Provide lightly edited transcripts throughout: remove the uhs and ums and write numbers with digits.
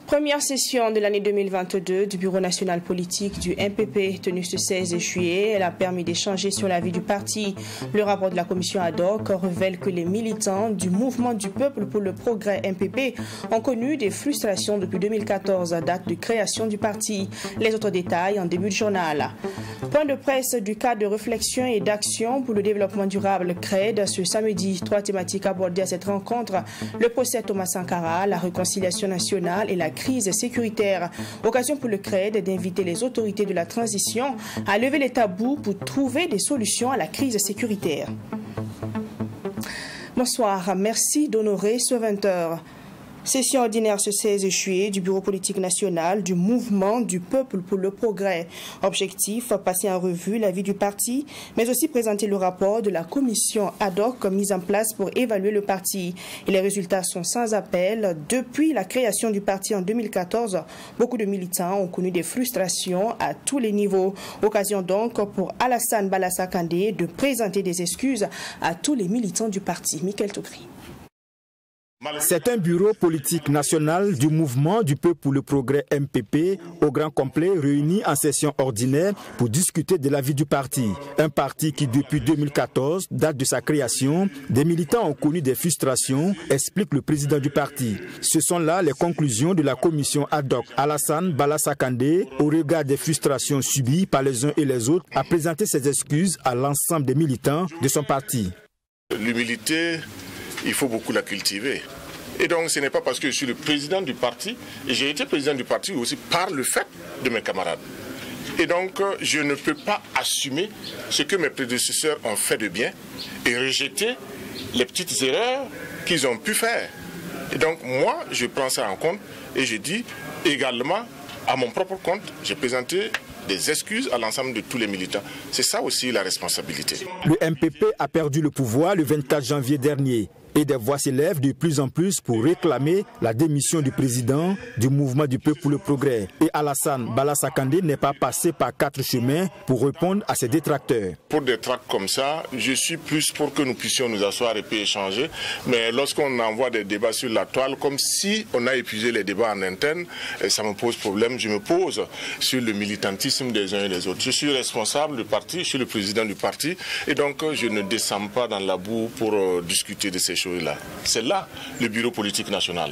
Première session de l'année 2022 du Bureau national politique du MPP tenue ce 16 juillet. Elle a permis d'échanger sur la vie du parti. Le rapport de la commission ad hoc révèle que les militants du mouvement du peuple pour le progrès MPP ont connu des frustrations depuis 2014, date de création du parti. Les autres détails en début de journal. Point de presse du cadre de réflexion et d'action pour le développement durable CRED ce samedi. 3 thématiques abordées à cette rencontre. Le procès Thomas Sankara, la réconciliation nationale et la crise sécuritaire. Occasion pour le CRED d'inviter les autorités de la transition à lever les tabous pour trouver des solutions à la crise sécuritaire. Bonsoir, merci d'honorer ce 20h. Session ordinaire ce 16 juillet du Bureau politique national du mouvement du peuple pour le progrès. Objectif, passer en revue la vie du parti, mais aussi présenter le rapport de la commission ad hoc mise en place pour évaluer le parti. Et les résultats sont sans appel. Depuis la création du parti en 2014, beaucoup de militants ont connu des frustrations à tous les niveaux. Occasion donc pour Alassane Balassa Kandé de présenter des excuses à tous les militants du parti. Michael Toukri. C'est un bureau politique national du mouvement du peuple pour le progrès MPP au grand complet réuni en session ordinaire pour discuter de la vie du parti. Un parti qui depuis 2014, date de sa création, des militants ont connu des frustrations, explique le président du parti. Ce sont là les conclusions de la commission ad hoc. Alassane Balassa Kandé, au regard des frustrations subies par les uns et les autres, a présenté ses excuses à l'ensemble des militants de son parti. L'humilité, il faut beaucoup la cultiver. Et donc ce n'est pas parce que je suis le président du parti, et j'ai été président du parti aussi par le fait de mes camarades. Et donc je ne peux pas assumer ce que mes prédécesseurs ont fait de bien et rejeter les petites erreurs qu'ils ont pu faire. Et donc moi, je prends ça en compte et je dis également, à mon propre compte, j'ai présenté des excuses à l'ensemble de tous les militants. C'est ça aussi la responsabilité. Le MPP a perdu le pouvoir le 24 janvier dernier. Et des voix s'élèvent de plus en plus pour réclamer la démission du président du mouvement du peuple pour le progrès. Et Alassane Balassa Kandé n'est pas passé par 4 chemins pour répondre à ses détracteurs. Pour des tracts comme ça, je suis plus pour que nous puissions nous asseoir et puis échanger. Mais lorsqu'on envoie des débats sur la toile, comme si on a épuisé les débats en interne, ça me pose problème. Je me pose sur le militantisme des uns et des autres. Je suis responsable du parti, je suis le président du parti. Et donc je ne descends pas dans la boue pour discuter de ces choses. C'est là le bureau politique national,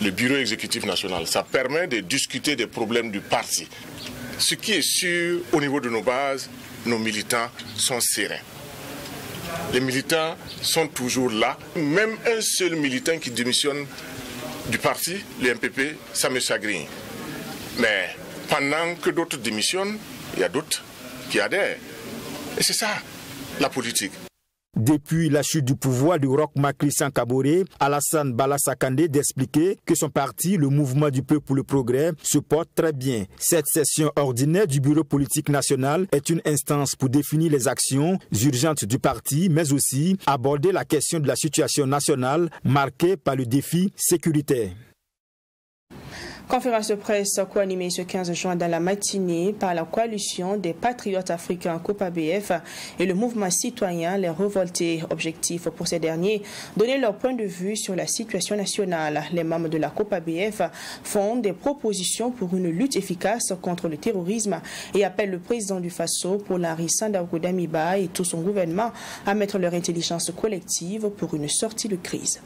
le bureau exécutif national. Ça permet de discuter des problèmes du parti. Ce qui est sûr, au niveau de nos bases, nos militants sont sereins. Les militants sont toujours là. Même un seul militant qui démissionne du parti, le MPP, ça me chagrine. Mais pendant que d'autres démissionnent, il y a d'autres qui adhèrent. Et c'est ça, la politique. Depuis la chute du pouvoir de Roch Marc Christian Kaboré, Alassane Balassa Kandé d'expliquer que son parti, le mouvement du peuple pour le progrès, se porte très bien. Cette session ordinaire du bureau politique national est une instance pour définir les actions urgentes du parti, mais aussi aborder la question de la situation nationale marquée par le défi sécuritaire. Conférence de presse co-animée ce 15 juin dans la matinée par la coalition des patriotes africains COPABF et le mouvement citoyen Les Révoltés. Objectif pour ces derniers, donner leur point de vue sur la situation nationale. Les membres de la COPABF font des propositions pour une lutte efficace contre le terrorisme et appellent le président du Faso, Paul-Henri Sandaogo Damiba, et tout son gouvernement à mettre leur intelligence collective pour une sortie de crise.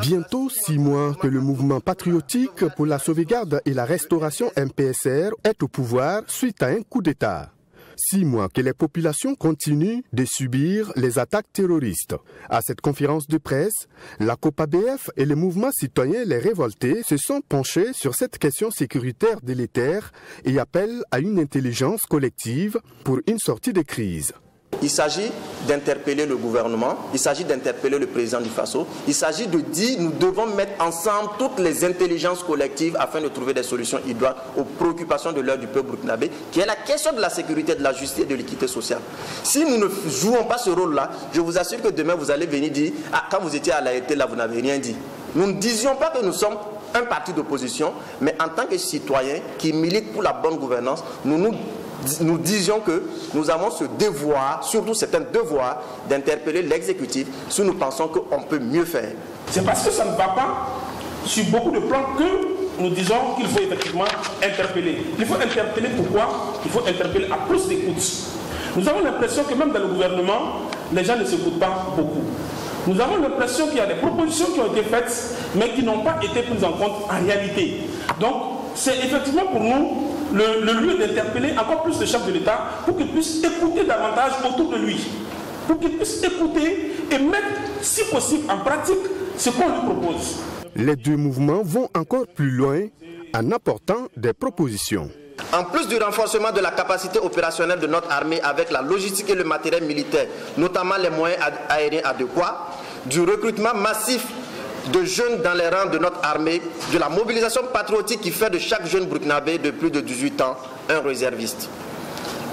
Bientôt 6 mois que le mouvement patriotique pour la sauvegarde et la restauration MPSR est au pouvoir suite à un coup d'État. 6 mois que les populations continuent de subir les attaques terroristes. À cette conférence de presse, la COPABF et le mouvement citoyen Les Révoltés se sont penchés sur cette question sécuritaire délétère et appellent à une intelligence collective pour une sortie de crise. il s'agit d'interpeller le gouvernement, il s'agit d'interpeller le président du Faso, il s'agit de dire nous devons mettre ensemble toutes les intelligences collectives afin de trouver des solutions idoines aux préoccupations de l'heure du peuple burkinabé, qui est la question de la sécurité, de la justice et de l'équité sociale. Si nous ne jouons pas ce rôle-là, je vous assure que demain vous allez venir dire « Ah, quand vous étiez à l'ART, là vous n'avez rien dit ». Nous ne disions pas que nous sommes un parti d'opposition, mais en tant que citoyens qui militent pour la bonne gouvernance, nous disions que nous avons ce devoir, surtout c'est un devoir, d'interpeller l'exécutif si nous pensons qu'on peut mieux faire. C'est parce que ça ne va pas sur beaucoup de plans que nous disons qu'il faut effectivement interpeller. Il faut interpeller pourquoi? Il faut interpeller à plus d'écoute. Nous avons l'impression que même dans le gouvernement, les gens ne s'écoutent pas beaucoup. Nous avons l'impression qu'il y a des propositions qui ont été faites, mais qui n'ont pas été prises en compte en réalité. Donc, c'est effectivement pour nous le lieu d'interpeller encore plus le chef de l'État pour qu'il puisse écouter davantage autour de lui. Pour qu'il puisse écouter et mettre, si possible, en pratique ce qu'on lui propose. Les deux mouvements vont encore plus loin en apportant des propositions. En plus du renforcement de la capacité opérationnelle de notre armée avec la logistique et le matériel militaire, notamment les moyens aériens adéquats, du recrutement massif de jeunes dans les rangs de notre armée, de la mobilisation patriotique qui fait de chaque jeune burkinabé de plus de 18 ans un réserviste.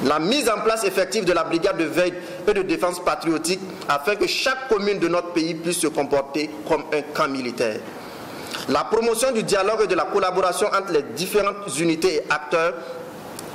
La mise en place effective de la brigade de veille et de défense patriotique afin que chaque commune de notre pays puisse se comporter comme un camp militaire. La promotion du dialogue et de la collaboration entre les différentes unités et acteurs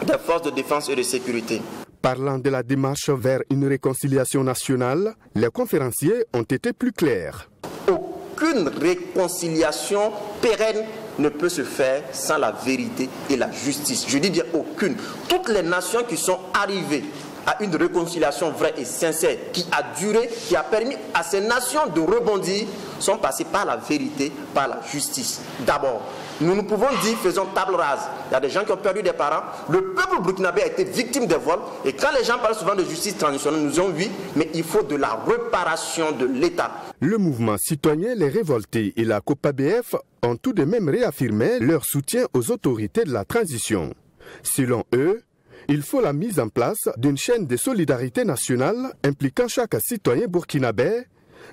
des forces de défense et de sécurité. Parlant de la démarche vers une réconciliation nationale, les conférenciers ont été plus clairs. Aucune réconciliation pérenne ne peut se faire sans la vérité et la justice. Je dis bien aucune. Toutes les nations qui sont arrivées à une réconciliation vraie et sincère qui a duré, qui a permis à ces nations de rebondir, sont passées par la vérité, par la justice. D'abord, nous pouvons dire, faisons table rase. Il y a des gens qui ont perdu des parents. Le peuple burkinabé a été victime des vols. Et quand les gens parlent souvent de justice transitionnelle, nous disons oui, mais il faut de la réparation de l'État. Le mouvement citoyen Les Révoltés et la COPABF ont tout de même réaffirmé leur soutien aux autorités de la transition. Selon eux, il faut la mise en place d'une chaîne de solidarité nationale impliquant chaque citoyen burkinabé,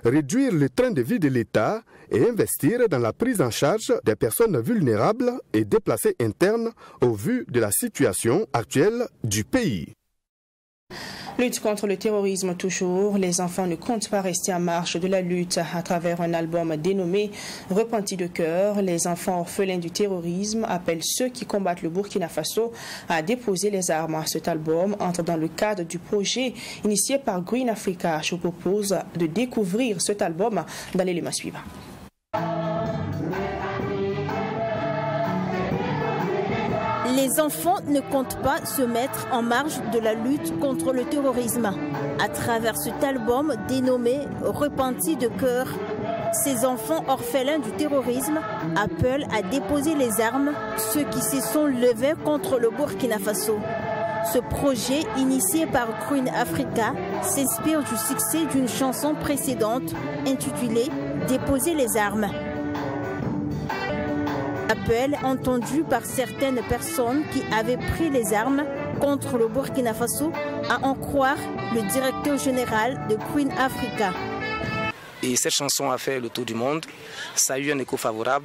réduire le train de vie de l'État et investir dans la prise en charge des personnes vulnérables et déplacées internes au vu de la situation actuelle du pays. Lutte contre le terrorisme toujours, les enfants ne comptent pas rester en marge de la lutte. À travers un album dénommé Repentis de cœur, les enfants orphelins du terrorisme appellent ceux qui combattent le Burkina Faso à déposer les armes. Cet album entre dans le cadre du projet initié par Green Africa. Je vous propose de découvrir cet album dans l'élément suivant. Les enfants ne comptent pas se mettre en marge de la lutte contre le terrorisme. À travers cet album dénommé Repentis de cœur, ces enfants orphelins du terrorisme appellent à déposer les armes ceux qui se sont levés contre le Burkina Faso. Ce projet, initié par Green Africa, s'inspire du succès d'une chanson précédente intitulée « Déposer les armes ». Appel entendu par certaines personnes qui avaient pris les armes contre le Burkina Faso, à en croire le directeur général de Green Africa. Et cette chanson a fait le tour du monde, ça a eu un écho favorable.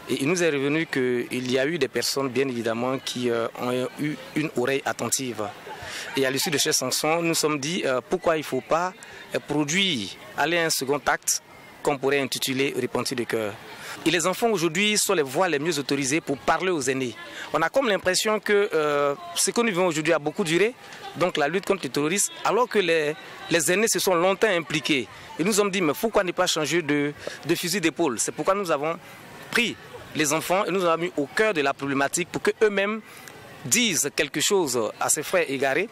Et il nous est revenu qu'il y a eu des personnes, bien évidemment, qui ont eu une oreille attentive. Et à l'issue de cette chanson, nous nous sommes dit pourquoi il ne faut pas produire, aller à un second acte qu'on pourrait intituler Repentis de cœur. Et les enfants aujourd'hui sont les voix les mieux autorisées pour parler aux aînés. On a comme l'impression que ce que nous vivons aujourd'hui a beaucoup duré, donc la lutte contre le terrorisme, alors que les aînés se sont longtemps impliqués. Et nous nous sommes dit, mais pourquoi ne pas changer de fusil d'épaule? C'est pourquoi nous avons pris les enfants et nous avons mis au cœur de la problématique pour qu'eux-mêmes disent quelque chose à ses frères égarés.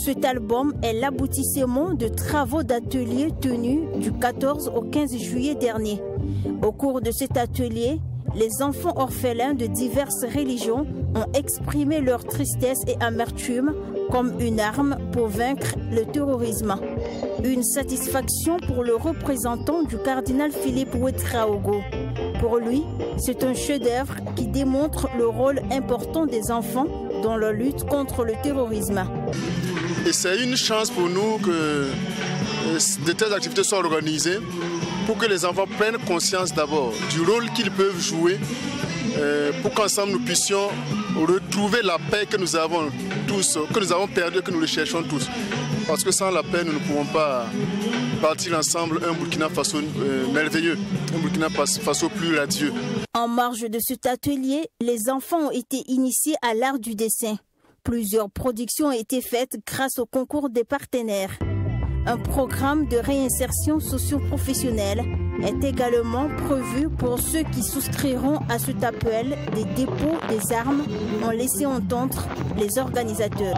Cet album est l'aboutissement de travaux d'atelier tenus du 14 au 15 juillet dernier. Au cours de cet atelier, les enfants orphelins de diverses religions ont exprimé leur tristesse et amertume comme une arme pour vaincre le terrorisme. Une satisfaction pour le représentant du cardinal Philippe Ouedraogo. Pour lui, c'est un chef-d'œuvre qui démontre le rôle important des enfants dans la lutte contre le terrorisme. Et c'est une chance pour nous que de telles activités soient organisées pour que les enfants prennent conscience d'abord du rôle qu'ils peuvent jouer pour qu'ensemble nous puissions retrouver la paix que nous avons tous, que nous avons perdue, que nous recherchons tous. Parce que sans la paix, nous ne pouvons pas partir ensemble un Burkina Faso merveilleux, un Burkina Faso plus radieux. En marge de cet atelier, les enfants ont été initiés à l'art du dessin. Plusieurs productions ont été faites grâce au concours des partenaires. Un programme de réinsertion socio-professionnelle est également prévu pour ceux qui souscriront à cet appel des dépôts des armes, ont laissé entendre les organisateurs.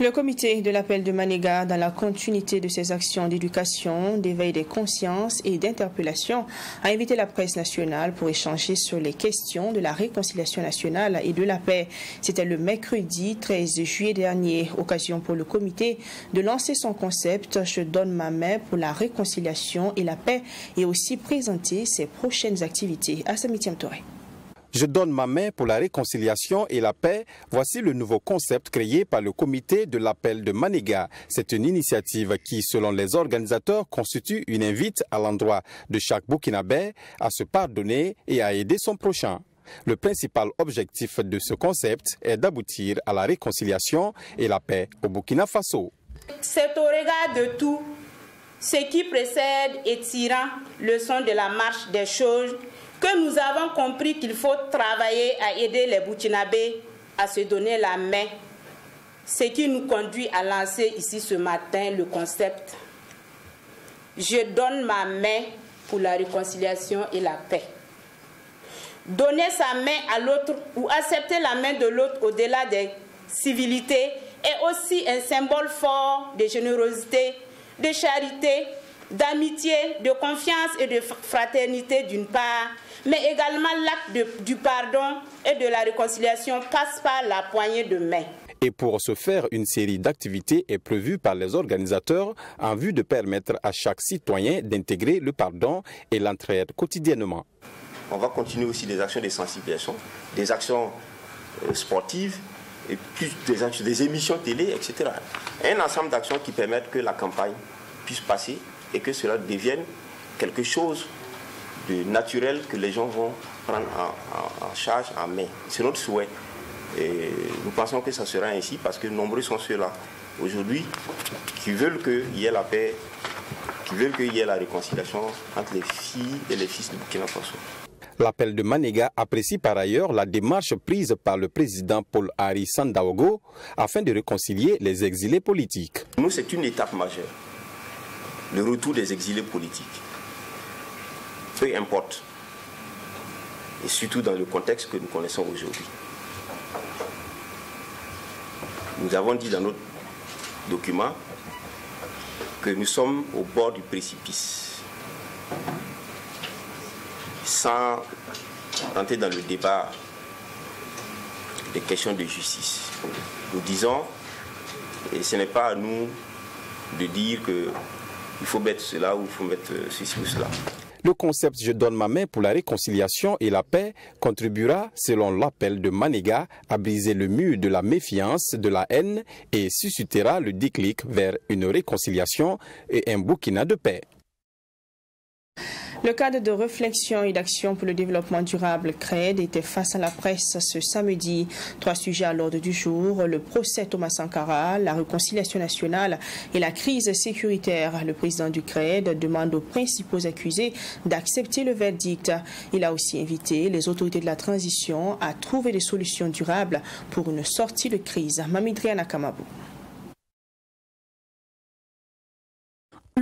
Le comité de l'appel de Manéga, dans la continuité de ses actions d'éducation, d'éveil des consciences et d'interpellation, a invité la presse nationale pour échanger sur les questions de la réconciliation nationale et de la paix. C'était le mercredi 13 juillet dernier, occasion pour le comité de lancer son concept « Je donne ma main pour la réconciliation et la paix » et aussi présenter ses prochaines activités. Assami Touré. Je donne ma main pour la réconciliation et la paix. Voici le nouveau concept créé par le comité de l'appel de Manéga. C'est une initiative qui, selon les organisateurs, constitue une invite à l'endroit de chaque Burkinabé à se pardonner et à aider son prochain. Le principal objectif de ce concept est d'aboutir à la réconciliation et la paix au Burkina Faso. C'est au regard de tout ce qui précède et tirant leçon de la marche des choses que nous avons compris qu'il faut travailler à aider les Burkinabés à se donner la main, ce qui nous conduit à lancer ici ce matin le concept « Je donne ma main pour la réconciliation et la paix ». Donner sa main à l'autre ou accepter la main de l'autre au-delà des civilités est aussi un symbole fort de générosité, de charité, d'amitié, de confiance et de fraternité d'une part, mais également l'acte du pardon et de la réconciliation passe par la poignée de main. Et pour ce faire, une série d'activités est prévue par les organisateurs en vue de permettre à chaque citoyen d'intégrer le pardon et l'entraide quotidiennement. On va continuer aussi des actions de sensibilisation, des actions sportives, et plus des émissions télé, etc. Un ensemble d'actions qui permettent que la campagne puisse passer et que cela devienne quelque chose de naturel que les gens vont prendre en charge, en main. C'est notre souhait. Et nous pensons que ça sera ainsi parce que nombreux sont ceux-là aujourd'hui qui veulent qu'il y ait la paix, qui veulent qu'il y ait la réconciliation entre les filles et les fils du Burkina Faso. L'appel de Manéga apprécie par ailleurs la démarche prise par le président Paul-Henri Sandaogo afin de réconcilier les exilés politiques. Nous, c'est une étape majeure, le retour des exilés politiques. Peu importe, et surtout dans le contexte que nous connaissons aujourd'hui. Nous avons dit dans notre document que nous sommes au bord du précipice. Sans entrer dans le débat des questions de justice. Nous disons, et ce n'est pas à nous de dire qu'il faut mettre cela ou il faut mettre ceci ou cela. Le concept « Je donne ma main pour la réconciliation et la paix » contribuera, selon l'appel de Manéga, à briser le mur de la méfiance, de la haine et suscitera le déclic vers une réconciliation et un Burkina de paix. Le cadre de réflexion et d'action pour le développement durable CRED était face à la presse ce samedi. 3 sujets à l'ordre du jour, le procès Thomas Sankara, la réconciliation nationale et la crise sécuritaire. Le président du CRED demande aux principaux accusés d'accepter le verdict. Il a aussi invité les autorités de la transition à trouver des solutions durables pour une sortie de crise. Mamidriana Kamabou.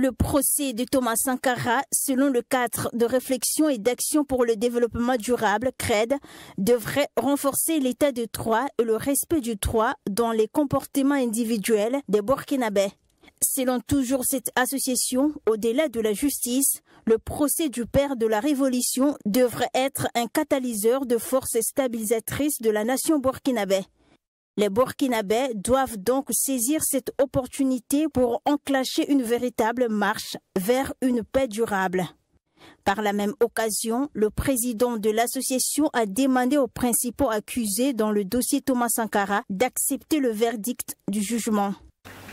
Le procès de Thomas Sankara, selon le cadre de réflexion et d'action pour le développement durable, CRED, devrait renforcer l'état de droit et le respect du droit dans les comportements individuels des Burkinabés. Selon toujours cette association, au-delà de la justice, le procès du père de la Révolution devrait être un catalyseur de force stabilisatrice de la nation burkinabé. Les Burkinabés doivent donc saisir cette opportunité pour enclencher une véritable marche vers une paix durable. Par la même occasion, le président de l'association a demandé aux principaux accusés dans le dossier Thomas Sankara d'accepter le verdict du jugement.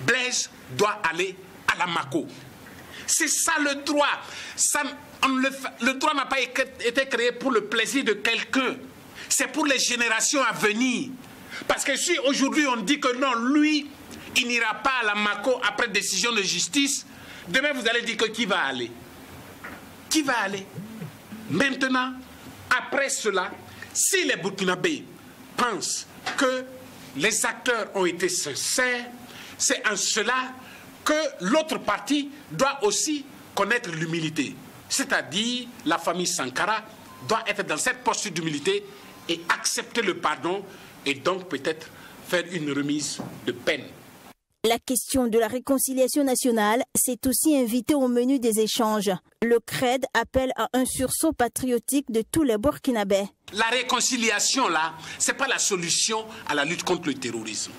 Blaise doit aller à la Mako. C'est ça le droit. Le droit n'a pas été créé pour le plaisir de quelqu'un. C'est pour les générations à venir. Parce que si aujourd'hui on dit que non, lui, il n'ira pas à la Mako après décision de justice, demain vous allez dire que qui va aller? Qui va aller? Maintenant, après cela, si les Burkinabés pensent que les acteurs ont été sincères, c'est en cela que l'autre partie doit aussi connaître l'humilité. C'est-à-dire, la famille Sankara doit être dans cette posture d'humilité et accepter le pardon et donc peut-être faire une remise de peine. La question de la réconciliation nationale s'est aussi invitée au menu des échanges. Le CRED appelle à un sursaut patriotique de tous les Burkinabés. La réconciliation, là, ce n'est pas la solution à la lutte contre le terrorisme.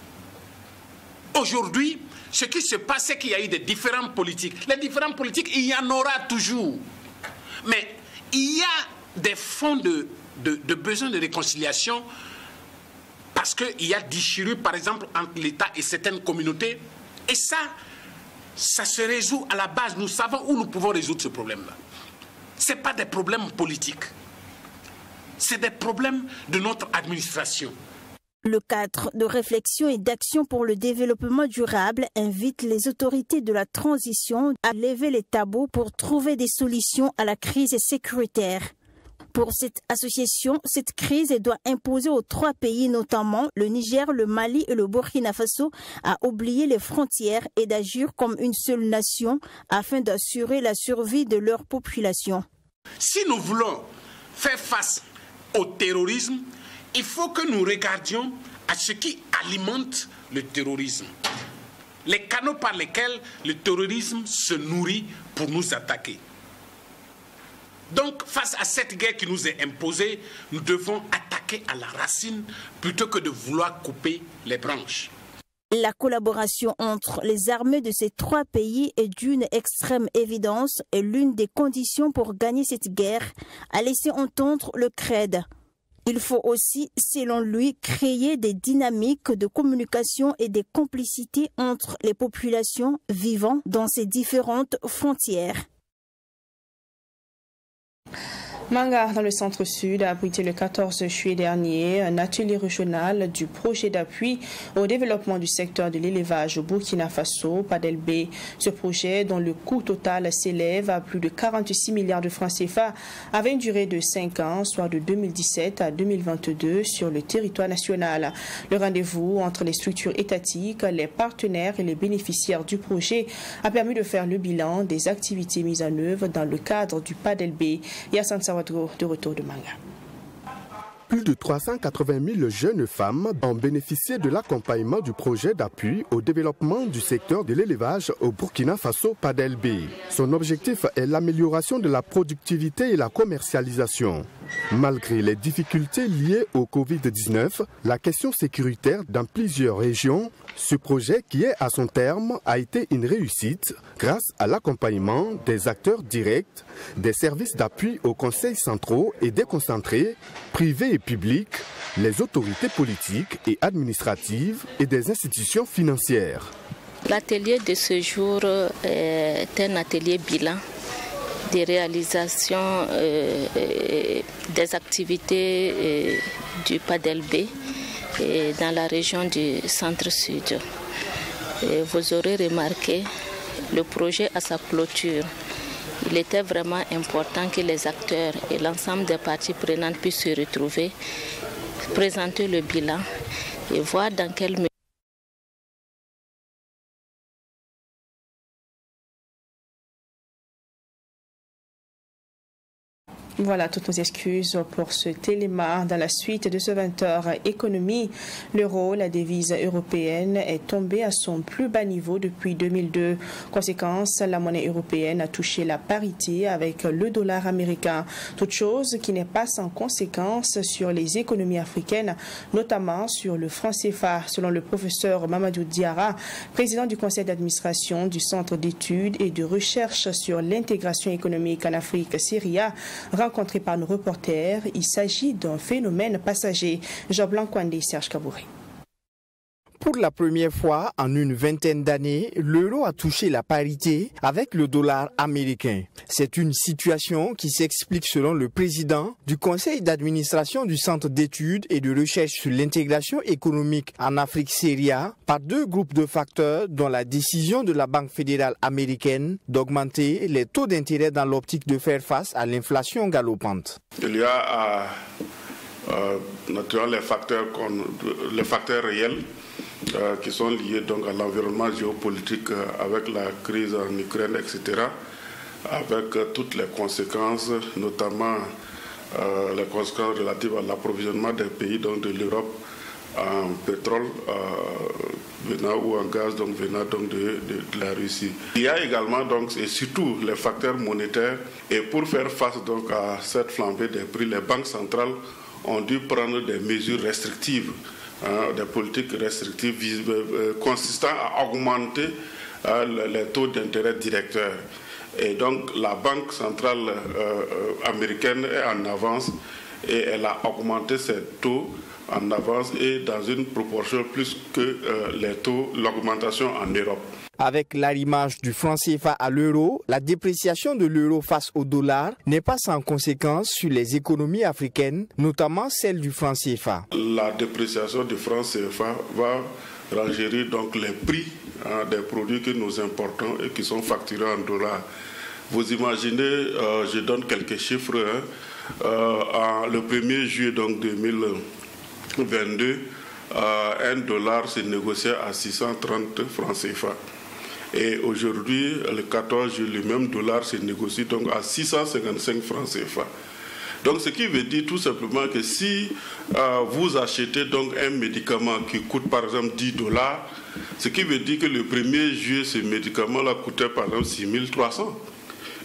Aujourd'hui, ce qui se passe, c'est qu'il y a eu des différentes politiques. Les différentes politiques, il y en aura toujours. Mais il y a des fonds de besoin de réconciliation parce qu'il y a déchirure, par exemple, entre l'État et certaines communautés. Et ça se résout à la base. Nous savons où nous pouvons résoudre ce problème-là. Ce n'est pas des problèmes politiques. C'est des problèmes de notre administration. Le cadre de réflexion et d'action pour le développement durable invite les autorités de la transition à lever les tabous pour trouver des solutions à la crise sécuritaire. Pour cette association, cette crise doit imposer aux 3 pays, notamment le Niger, le Mali et le Burkina Faso, à oublier les frontières et d'agir comme une seule nation afin d'assurer la survie de leur population. Si nous voulons faire face au terrorisme, il faut que nous regardions à ce qui alimente le terrorisme. Les canaux par lesquels le terrorisme se nourrit pour nous attaquer. Donc, face à cette guerre qui nous est imposée, nous devons attaquer à la racine plutôt que de vouloir couper les branches. La collaboration entre les armées de ces 3 pays est d'une extrême évidence et l'une des conditions pour gagner cette guerre, a laissé entendre le CRED. Il faut aussi, selon lui, créer des dynamiques de communication et des complicités entre les populations vivant dans ces différentes frontières. Manga, dans le centre-sud, a abrité le 14 juillet dernier un atelier régional du projet d'appui au développement du secteur de l'élevage au Burkina Faso, PADELB. Ce projet, dont le coût total s'élève à plus de 46 milliards de francs CFA, avait une durée de 5 ans, soit de 2017 à 2022 sur le territoire national. Le rendez-vous entre les structures étatiques, les partenaires et les bénéficiaires du projet a permis de faire le bilan des activités mises en œuvre dans le cadre du PADELB. De retour de Manga. Plus de 380 000 jeunes femmes ont bénéficié de l'accompagnement du projet d'appui au développement du secteur de l'élevage au Burkina Faso PADELB. Son objectif est l'amélioration de la productivité et la commercialisation. Malgré les difficultés liées au Covid-19, la question sécuritaire dans plusieurs régions, ce projet qui est à son terme a été une réussite grâce à l'accompagnement des acteurs directs, des services d'appui aux conseils centraux et déconcentrés, privés et publics, les autorités politiques et administratives et des institutions financières. L'atelier de ce jour est un atelier bilan des réalisations des activités du PADELB dans la région du centre-sud. Vous aurez remarqué le projet à sa clôture. Il était vraiment important que les acteurs et l'ensemble des parties prenantes puissent se retrouver, présenter le bilan et voir dans quelle mesure Voilà, toutes nos excuses pour ce téléma. Dans la suite de ce 20h économie, l'euro, la devise européenne, est tombée à son plus bas niveau depuis 2002. Conséquence, la monnaie européenne a touché la parité avec le dollar américain. Toute chose qui n'est pas sans conséquence sur les économies africaines, notamment sur le franc CFA, selon le professeur Mamadou Diarra, président du conseil d'administration du Centre d'études et de recherche sur l'intégration économique en Afrique, CERIA, rencontré par nos reporters. Il s'agit d'un phénomène passager. Jean Blanc-Kwande et Serge Kabouré. Pour la première fois en une vingtaine d'années, l'euro a touché la parité avec le dollar américain. C'est une situation qui s'explique selon le président du conseil d'administration du Centre d'études et de recherche sur l'intégration économique en Afrique, CERIA, par deux groupes de facteurs dont la décision de la Banque fédérale américaine d'augmenter les taux d'intérêt dans l'optique de faire face à l'inflation galopante. Il y a naturellement les facteurs réels qui sont liés donc à l'environnement géopolitique avec la crise en Ukraine, etc., avec toutes les conséquences, notamment les conséquences relatives à l'approvisionnement des pays donc de l'Europe en pétrole venant ou en gaz donc venant donc de la Russie. Il y a également donc et surtout les facteurs monétaires, et pour faire face donc à cette flambée des prix, les banques centrales ont dû prendre des mesures restrictives, des politiques restrictives consistant à augmenter les taux d'intérêt directeurs. Et donc la Banque centrale américaine est en avance et elle a augmenté ses taux en avance et dans une proportion plus que les taux, l'augmentation en Europe. Avec l'arrimage du franc CFA à l'euro, la dépréciation de l'euro face au dollar n'est pas sans conséquence sur les économies africaines, notamment celle du franc CFA. La dépréciation du franc CFA va rangérir donc les prix des produits que nous importons et qui sont facturés en dollars. Vous imaginez, je donne quelques chiffres, le 1er juillet donc 2022, un dollar se négociait à 630 francs CFA. Et aujourd'hui, le 14 juillet, le même dollar se négocie donc à 655 francs CFA. Donc ce qui veut dire tout simplement que si vous achetez donc un médicament qui coûte par exemple 10 dollars, ce qui veut dire que le 1er juillet, ce médicament-là coûtait par exemple 6300.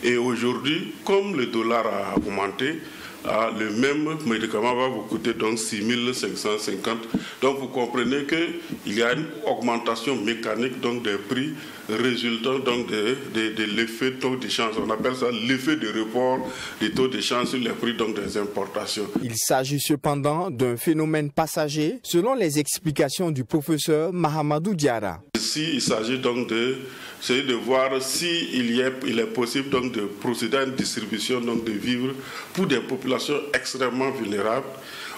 Et aujourd'hui, comme le dollar a augmenté, le même médicament va vous coûter donc 6550. Donc vous comprenez qu'il y a une augmentation mécanique donc des prix résultant donc de l'effet taux d'échange. On appelle ça l'effet de report des taux d'échange sur les prix donc des importations. Il s'agit cependant d'un phénomène passager selon les explications du professeur Mahamadou Diarra. Ici, il s'agit donc de voir s'il est possible donc de procéder à une distribution donc de vivres pour des populations extrêmement vulnérables,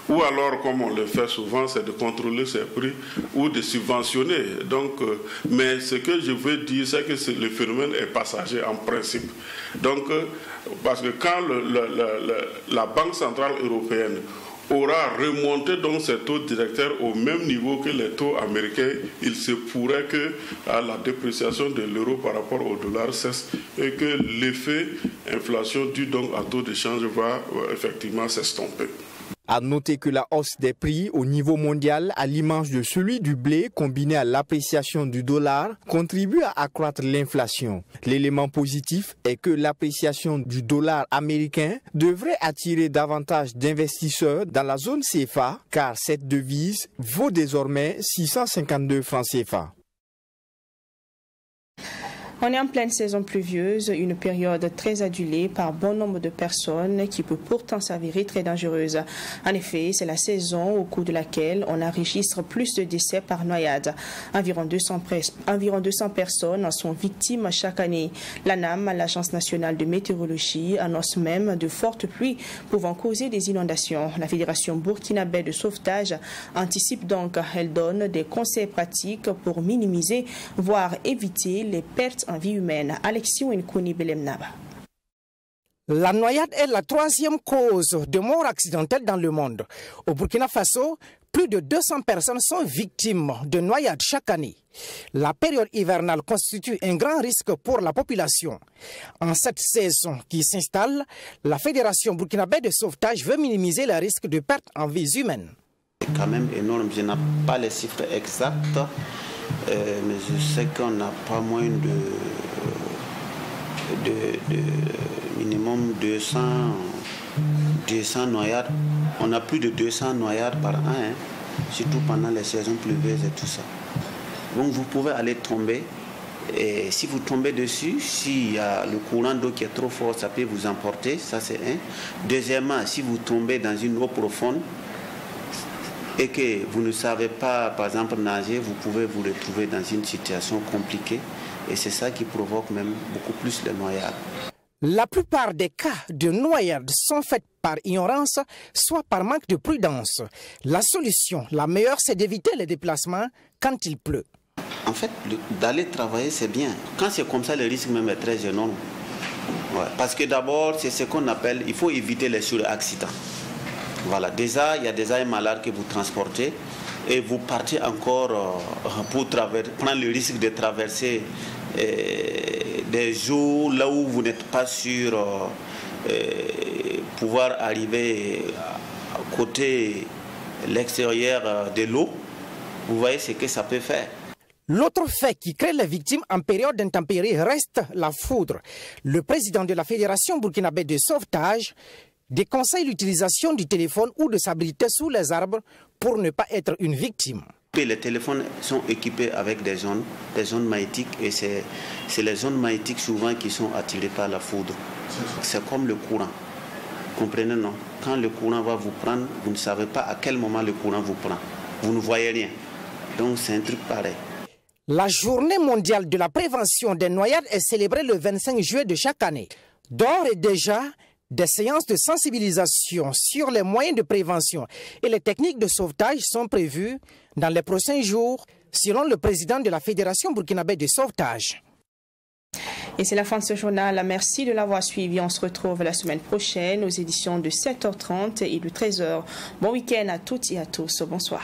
ou alors, comme on le fait souvent, c'est de contrôler ces prix ou de subventionner. Donc, mais ce que je veux dire, c'est que le phénomène est passager en principe. Donc, parce que quand la Banque centrale européenne aura remonté donc ses taux directeurs au même niveau que les taux américains, il se pourrait que la dépréciation de l'euro par rapport au dollar cesse et que l'effet inflation dû donc à taux d'échange va effectivement s'estomper. À noter que la hausse des prix au niveau mondial, à l'image de celui du blé combiné à l'appréciation du dollar, contribue à accroître l'inflation. L'élément positif est que l'appréciation du dollar américain devrait attirer davantage d'investisseurs dans la zone CFA, car cette devise vaut désormais 652 francs CFA. On est en pleine saison pluvieuse, une période très adulée par bon nombre de personnes qui peut pourtant s'avérer très dangereuse. En effet, c'est la saison au cours de laquelle on enregistre plus de décès par noyade. Environ 200 personnes en sont victimes chaque année. L'ANAM, l'Agence nationale de météorologie, annonce même de fortes pluies pouvant causer des inondations. La Fédération burkinabé de sauvetage anticipe donc. Elle donne des conseils pratiques pour minimiser, voire éviter les pertes en vie humaine. Alexis Wenkouni Belemnaba. La noyade est la 3e cause de mort accidentelle dans le monde. Au Burkina Faso, plus de 200 personnes sont victimes de noyades chaque année. La période hivernale constitue un grand risque pour la population. En cette saison qui s'installe, la Fédération burkinabé de sauvetage veut minimiser les risques de perte en vies humaines. C'est quand même énorme, je n'ai pas les chiffres exacts, mais je sais qu'on n'a pas moins de minimum 200 noyades. On a plus de 200 noyades par an, surtout pendant les saisons pluvieuses et tout ça. Donc vous pouvez aller tomber, et si vous tombez dessus, s'il y a le courant d'eau qui est trop fort, ça peut vous emporter, ça c'est un. Deuxièmement, si vous tombez dans une eau profonde et que vous ne savez pas, par exemple, nager, vous pouvez vous retrouver dans une situation compliquée, et c'est ça qui provoque même beaucoup plus les noyades. La plupart des cas de noyades sont faits par ignorance, soit par manque de prudence. La solution, la meilleure, c'est d'éviter les déplacements quand il pleut. En fait, d'aller travailler, c'est bien. Quand c'est comme ça, le risque même est très énorme. Ouais, parce que d'abord, c'est ce qu'on appelle, il faut éviter les suraccidents. Voilà, déjà, il y a déjà un malade que vous transportez et vous partez encore pour prendre le risque de traverser des jours là où vous n'êtes pas sûr pouvoir arriver à côté l'extérieur de l'eau. Vous voyez ce que ça peut faire. L'autre fait qui crée les victimes en période d'intempéries reste la foudre. Le président de la Fédération burkinabé de sauvetage déconseille l'utilisation du téléphone ou de s'abriter sous les arbres pour ne pas être une victime. Les téléphones sont équipés avec des zones magnétiques, et c'est les zones magnétiques souvent qui sont attirées par la foudre. C'est comme le courant. Comprenez, non? Quand le courant va vous prendre, vous ne savez pas à quel moment le courant vous prend. Vous ne voyez rien. Donc c'est un truc pareil. La journée mondiale de la prévention des noyades est célébrée le 25 juillet de chaque année. D'ores et déjà, des séances de sensibilisation sur les moyens de prévention et les techniques de sauvetage sont prévues dans les prochains jours, selon le président de la Fédération burkinabé de sauvetage. Et c'est la fin de ce journal. Merci de l'avoir suivi. On se retrouve la semaine prochaine aux éditions de 7h30 et de 13h. Bon week-end à toutes et à tous. Bonsoir.